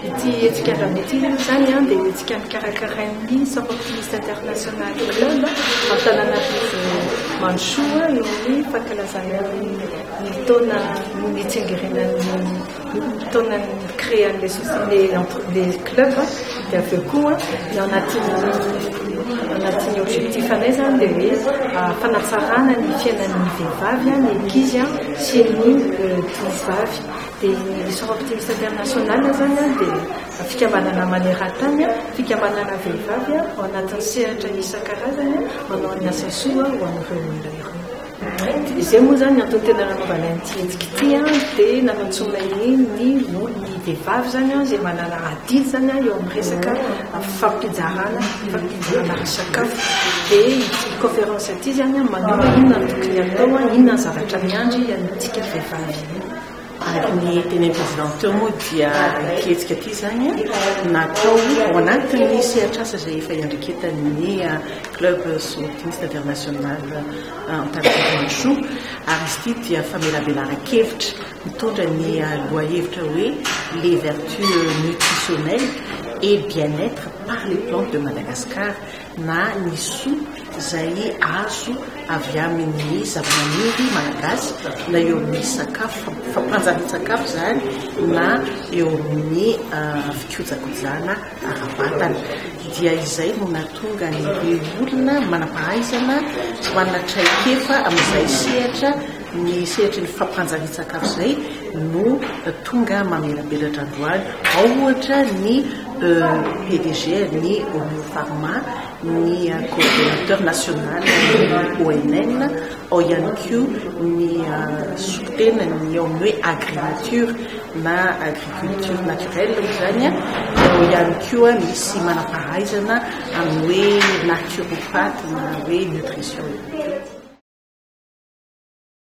ity etsikadrany ity zany a dia etsika mikarakarain'ny Centre Optimiste International Club an-tanàn'Apivo Mandrosoa eo amin'ny fankalazana ny taona nitsengerenan'ny taona créan'les clubs dia aveo koa eo anatin'ny objectif anay zany dia hoe fanatsarana ny fiainan'ny vehivavy ny ankizy sy ny tovovavy. Dia ny Centre Optimiste International zany dia fikambanana maneran-tany fikambanana vehivavy ao anatin'ny sehatra isan-karazany manao ny asa soa ho an'ireo olona ireo. Izay moa zany antony tena nanaovana an'ity hetsika ity dia nanantsona ny vehivavy zany izay manana adidy zany eo amin'ny resaka fampizarana sakafo. Dia ity conférence ity zany manao inona ny tokony atao inona ny zavatra miandry antsika vehivavy. Ny teny président teo moa dia hetsika ity zany natao ao anatin'ny sehatr'asa izay efa iandreketan'ny club optimiste international Antananarivo Mandrosoa ary izy ity dia famelabelaran-kevitra mitondra ny lohahevitra hoe les vertus nutritionnelles et bien-être par les plantes de Madagascar na ny soa izay azo avy amin'ny zavamaniry malagasy na eo amin'ny sakafo fampanjany sakafo zany na eo amin'ny fikojakojana ara-batana. Dia izay no nahatonga ny olona manam-pahaizana sy manana traikefa amin'izay sehatra ny sehatry ny fampanjany-sakafo izay no tonga mamelabelatra androany. Ao ohatra ny PDG ny Pharma, ny coordinateur national ny ONN, ao ihany koa ny sopitena ny ao amin'ny hoe agriculture na agriculture naturelle zany ao ihany koa misy manam-pahaizana amin'ny hoe naturopathe na hoe nutrition.